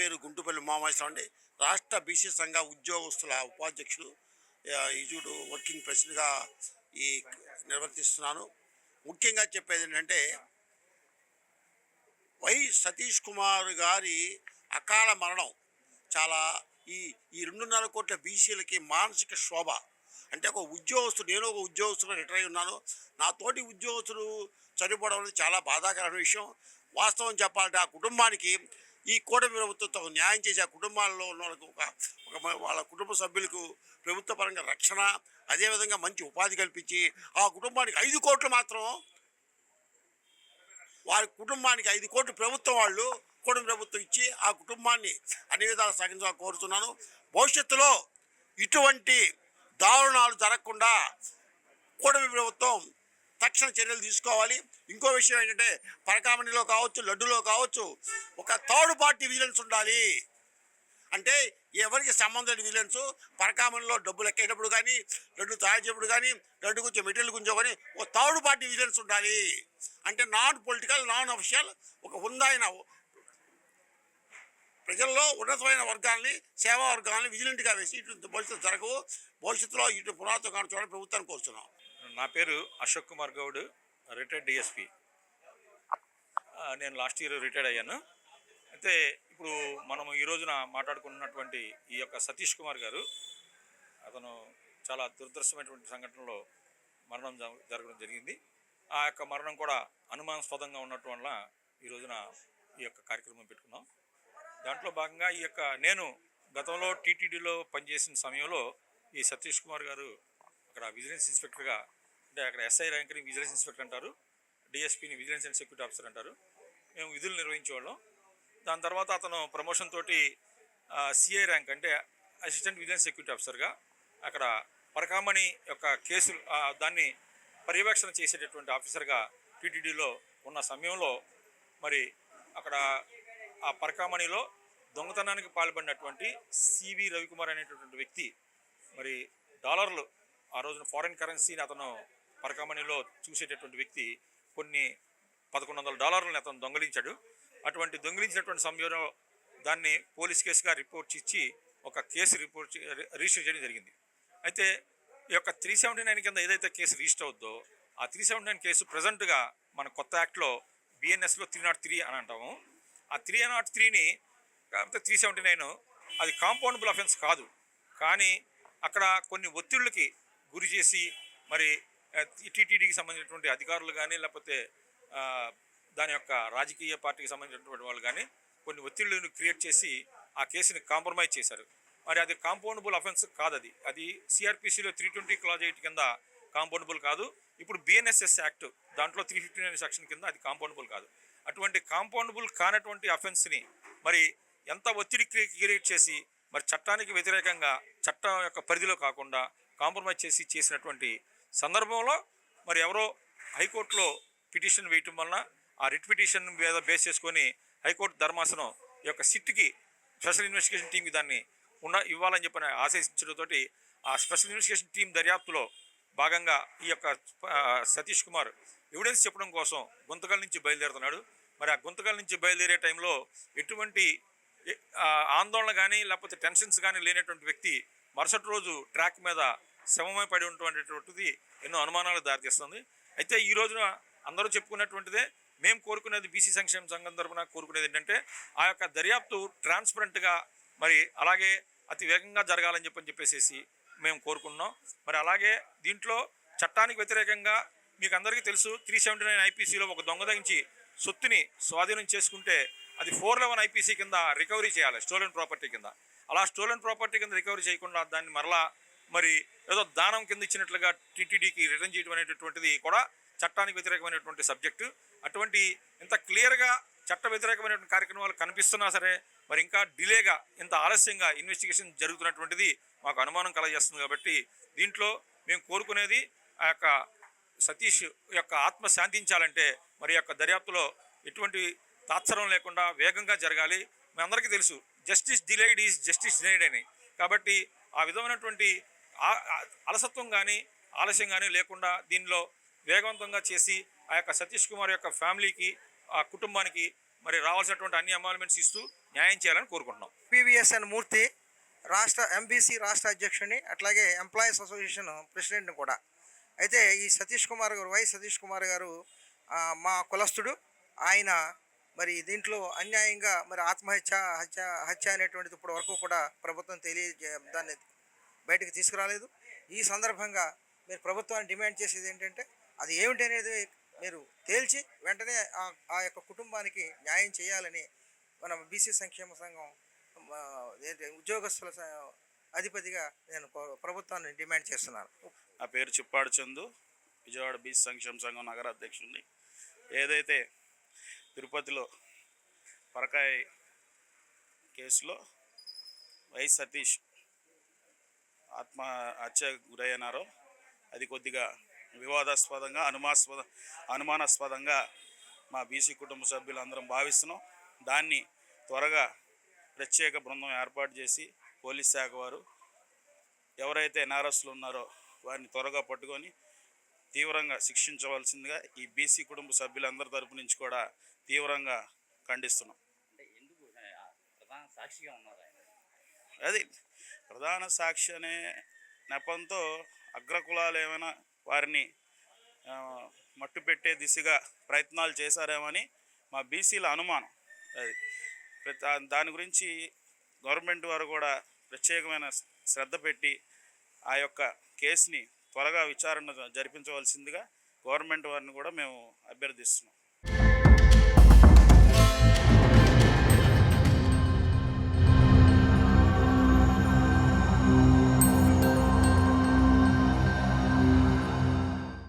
పేరు గుంటుపల్లి ఉమామహేశ్వరరావు అండి. రాష్ట్ర బీసీ సంఘ ఉద్యోగస్తుల ఉపాధ్యక్షుడు, ఈజూడు వర్కింగ్ ప్రెసిడెంట్గా ఈ నిర్వర్తిస్తున్నాను. ముఖ్యంగా చెప్పేది ఏంటంటే, వై సతీష్ కుమార్ గారి అకాల మరణం చాలా ఈ ఈ 2.5 కోట్ల బీసీలకి మానసిక శోభ. అంటే ఒక ఉద్యోగస్తుడు, నేను ఒక ఉద్యోగస్తుగా రిటైర్ అయి ఉన్నాను. నా తోటి ఉద్యోగస్తుడు చనిపోవడం అనేది చాలా బాధాకరమైన విషయం. వాస్తవం చెప్పాలంటే ఆ కుటుంబానికి ఈ కూటమి ప్రభుత్వంతో న్యాయం చేసి ఆ కుటుంబాల్లో ఉన్న వాళ్ళకు వాళ్ళ కుటుంబ సభ్యులకు ప్రభుత్వ పరంగా రక్షణ, అదేవిధంగా మంచి ఉపాధి కల్పించి ఆ కుటుంబానికి 5 కోట్లు మాత్రం, వారి కుటుంబానికి 5 కోట్లు ప్రభుత్వం వాళ్ళు కూటమి ప్రభుత్వం ఇచ్చి ఆ కుటుంబాన్ని అన్ని విధాలు సాగించాలని కోరుతున్నాను. భవిష్యత్తులో ఇటువంటి దారుణాలు జరగకుండా కూటమి ప్రభుత్వం తక్షణ చర్యలు తీసుకోవాలి. ఇంకో విషయం ఏంటంటే, పరకామణిలో కావచ్చు, లడ్డులో కావచ్చు, ఒక థర్డ్ పార్టీ విజిలెన్స్ ఉండాలి. అంటే ఎవరికి సంబంధం లేని విజిలెన్స్. పరకామణిలో డబ్బులు ఎక్కేటప్పుడు కానీ, లడ్డు తయారు చేసేప్పుడు కానీ, లడ్డు గురించి మెటీరియల్ గురించి కానీ ఒక థర్డ్ పార్టీ విజిలెన్స్ ఉండాలి. అంటే నాన్ పొలిటికల్, నాన్ అఫిషియల్, ఒక హుందాయిన ప్రజల్లో ఉన్నతమైన వర్గాల్ని, సేవా వర్గాలని విజిలెంట్గా వేసి ఇటు భవిష్యత్తు జరగవు. భవిష్యత్తులో ఇటు పునాతో కాని చూడాలని ప్రభుత్వాన్ని కోరుతున్నాం. నా పేరు అశోక్ కుమార్ గౌడ్, రిటైర్డ్ డిఎస్పి. నేను లాస్ట్ ఇయర్ రిటైర్డ్ అయ్యాను. అయితే ఇప్పుడు మనం ఈ రోజున మాట్లాడుకున్నటువంటి ఈ యొక్క సతీష్ కుమార్ గారు, అతను చాలా దురదృష్టమైనటువంటి సంఘటనలో మరణం జరగడం జరిగింది. ఆ యొక్క మరణం కూడా అనుమానాస్పదంగా ఉండటం వల్ల ఈ రోజున ఈ యొక్క కార్యక్రమం పెట్టుకున్నాం. దాంట్లో భాగంగా నేను గతంలో టీటీడీలో పనిచేసిన సమయంలో ఈ సతీష్ కుమార్ గారు అక్కడ విజిలెన్స్ ఇన్స్పెక్టర్గా, అంటే అక్కడ ఎస్ఐ ర్యాంక్ని విజిలెన్స్ ఇన్స్పెక్టర్ అంటారు, డిఎస్పీని విజిలెన్స్ అండ్ సెక్యూరిటీ ఆఫీసర్ అంటారు, మేము విధులు నిర్వహించేవాళ్ళం. దాని తర్వాత అతను ప్రమోషన్ తోటి సిఐ ర్యాంక్, అంటే అసిస్టెంట్ విజిలెన్స్ సెక్యూరిటీ ఆఫీసర్గా అక్కడ పరకామణి యొక్క కేసులు దాన్ని పర్యవేక్షణ చేసేటటువంటి ఆఫీసర్గా టీటీడీలో ఉన్న సమయంలో మరి అక్కడ ఆ పరకామణిలో దొంగతనానికి పాల్పడినటువంటి సివి రవికుమార్ అనేటటువంటి వ్యక్తి మరి డాలర్లు, ఆ రోజున ఫారిన్ కరెన్సీని అతను పరకామణిలో చూసేటటువంటి వ్యక్తి కొన్ని $1,100 అతను దొంగలించాడు. అటువంటి దొంగిలించినటువంటి సమయంలో దాన్ని పోలీస్ కేసుగా రిపోర్ట్ ఇచ్చి ఒక కేసు రిజిస్టర్ చేయడం జరిగింది. అయితే ఈ యొక్క 379 కింద ఏదైతే కేసు రిజిస్టర్ అవుద్దో ఆ 379 కేసు ప్రజెంట్గా మన కొత్త యాక్ట్లో బిఎన్ఎస్లో 303 అని అంటాము. ఆ 303ని కాకపోతే 379 అది కాంపౌండబుల్ అఫెన్స్ కాదు. కానీ అక్కడ కొన్ని ఒత్తిళ్ళకి గురి చేసి మరి టీటీడీకి సంబంధించినటువంటి అధికారులు కానీ, లేకపోతే దాని యొక్క రాజకీయ పార్టీకి సంబంధించినటువంటి వాళ్ళు కానీ కొన్ని ఒత్తిళ్ళను క్రియేట్ చేసి ఆ కేసుని కాంప్రమైజ్ చేశారు. మరి అది కాంపౌండబుల్ అఫెన్స్ కాదు. అది సిఆర్పిసిలో 320 క్లాజ్ 8 కింద కాంపౌండబుల్ కాదు. ఇప్పుడు బిఎన్ఎస్ఎస్ యాక్ట్ దాంట్లో 359 సెక్షన్ కింద అది కాంపౌండబుల్ కాదు. అటువంటి కాంపౌండబుల్ కానటువంటి అఫెన్స్ని మరి ఎంత ఒత్తిడి క్రియేట్ చేసి మరి చట్టానికి వ్యతిరేకంగా, చట్టం యొక్క పరిధిలో కాకుండా కాంప్రమైజ్ చేసినటువంటి సందర్భంలో మరి ఎవరో హైకోర్టులో పిటిషన్ వేయటం వలన ఆ రిట్ పిటిషన్ మీద బేస్ చేసుకొని హైకోర్టు ధర్మాసనం ఈ యొక్క సిట్కి, స్పెషల్ ఇన్వెస్టిగేషన్ టీంకి దాన్ని ఇవ్వాలని చెప్పని ఆశించడంతో ఆ స్పెషల్ ఇన్వెస్టిగేషన్ టీం దర్యాప్తులో భాగంగా ఈ యొక్క సతీష్ కుమార్ ఎవిడెన్స్ చెప్పడం కోసం గుంతకల్ నుంచి బయలుదేరుతున్నాడు. మరి ఆ గుంతకల్ నుంచి బయలుదేరే టైంలో ఎటువంటి ఆందోళన కానీ, లేకపోతే టెన్షన్స్ కానీ లేనటువంటి వ్యక్తి మరుసటి రోజు ట్రాక్ మీద శవమై పడి ఉన్నటువంటిది ఎన్నో అనుమానాలు దారితీస్తుంది. అయితే ఈ రోజున అందరూ చెప్పుకున్నటువంటిదే, మేము కోరుకునేది, బీసీ సంక్షేమ సంఘం తరఫున కోరుకునేది ఏంటంటే ఆ యొక్క దర్యాప్తు ట్రాన్స్పరెంట్గా మరి అలాగే అతి వేగంగా జరగాలని చెప్పేసి మేము కోరుకున్నాం. మరి అలాగే దీంట్లో చట్టానికి వ్యతిరేకంగా మీకు అందరికీ తెలుసు, 379 ఐపీసీలో ఒక దొంగదగించి సొత్తుని స్వాధీనం చేసుకుంటే అది 411 ఐపీసీ కింద రికవరీ చేయాలి, స్టోలెన్ ప్రాపర్టీ కింద. అలా స్టోలెన్ ప్రాపర్టీ కింద రికవరీ చేయకుండా దాన్ని మరలా మరి ఏదో దానం కింద ఇచ్చినట్లుగా టీటీడీకి రిటర్న్ చేయడం అనేటటువంటిది కూడా చట్టానికి వ్యతిరేకమైనటువంటి సబ్జెక్టు. అటువంటి ఇంత క్లియర్గా చట్ట వ్యతిరేకమైనటువంటి కార్యక్రమాలు కనిపిస్తున్నా సరే మరి ఇంకా డిలేగా, ఇంత ఆలస్యంగా ఇన్వెస్టిగేషన్ జరుగుతున్నటువంటిది మాకు అనుమానం కలగజేస్తుంది. కాబట్టి దీంట్లో మేము కోరుకునేది ఆ యొక్క సతీష్ యొక్క ఆత్మ శాంతించాలంటే మరి యొక్క దర్యాప్తులో ఎటువంటి తాత్సరం లేకుండా వేగంగా జరగాలి. మీ అందరికీ తెలుసు, justice delayed is justice denied అని. కాబట్టి ఆ విధమైనటువంటి అలసత్వం కానీ, ఆలస్యం కానీ లేకుండా దీనిలో వేగవంతంగా చేసి ఆ యొక్క సతీష్ కుమార్ యొక్క ఫ్యామిలీకి, ఆ కుటుంబానికి మరి రావాల్సినటువంటి అన్ని అమాల్మెంట్స్ ఇస్తూ న్యాయం చేయాలని కోరుకుంటున్నాం. పివిఎస్ఎన్ మూర్తి, రాష్ట్ర ఎంబీసీ రాష్ట్ర అధ్యక్షుడిని, అట్లాగే ఎంప్లాయీస్ అసోసియేషన్ ప్రెసిడెంట్ని కూడా. అయితే ఈ సతీష్ కుమార్ గారు, వై సతీష్ కుమార్ గారు మా కులస్తుడు. ఆయన మరి దీంట్లో అన్యాయంగా మరి హత్య అనేటువంటిది ఇప్పటి వరకు కూడా ప్రభుత్వం దాన్ని బయటకు తీసుకురాలేదు. ఈ సందర్భంగా మీరు ప్రభుత్వాన్ని డిమాండ్ చేసేది ఏంటంటే అది ఏమిటి అనేది మీరు తేల్చి వెంటనే ఆ యొక్క కుటుంబానికి న్యాయం చేయాలని మన బీసీ సంక్షేమ సంఘం ఉద్యోగస్తుల అధిపతిగా నేను ప్రభుత్వాన్ని డిమాండ్ చేస్తున్నాను. నా పేరు చిప్పాడు చందు, విజయవాడ బీసీ సంక్షేమ సంఘం నగర అధ్యక్షుడిని. ఏదైతే తిరుపతిలో పరకాయ కేసులో వై సతీష్ ఆత్మహత్య గురయ్యారో అది కొద్దిగా వివాదాస్పదంగా అనుమానాస్పదంగా మా బీసీ కుటుంబ సభ్యులందరం భావిస్తున్నాం. దాన్ని త్వరగా ప్రత్యేక బృందం ఏర్పాటు చేసి పోలీస్ శాఖ వారు ఎవరైతే నేరస్తులు ఉన్నారో వారిని త్వరగా పట్టుకొని తీవ్రంగా శిక్షించవలసిందిగా ఈ బీసీ కుటుంబ సభ్యులందరి తరపు నుంచి కూడా తీవ్రంగా ఖండిస్తున్నాం. అది ప్రధాన సాక్షి అనే నెపంతో అగ్రకులాలు ఏమైనా వారిని మట్టు పెట్టే దిశగా ప్రయత్నాలు చేశారేమని మా బీసీల అనుమానం. అది దాని గురించి గవర్నమెంట్ వారు కూడా ప్రత్యేకమైన శ్రద్ధ పెట్టి ఆ యొక్క కేసుని త్వరగా విచారణ జరిపించవలసిందిగా గవర్నమెంట్ వారిని కూడా మేము అభ్యర్థిస్తున్నాం.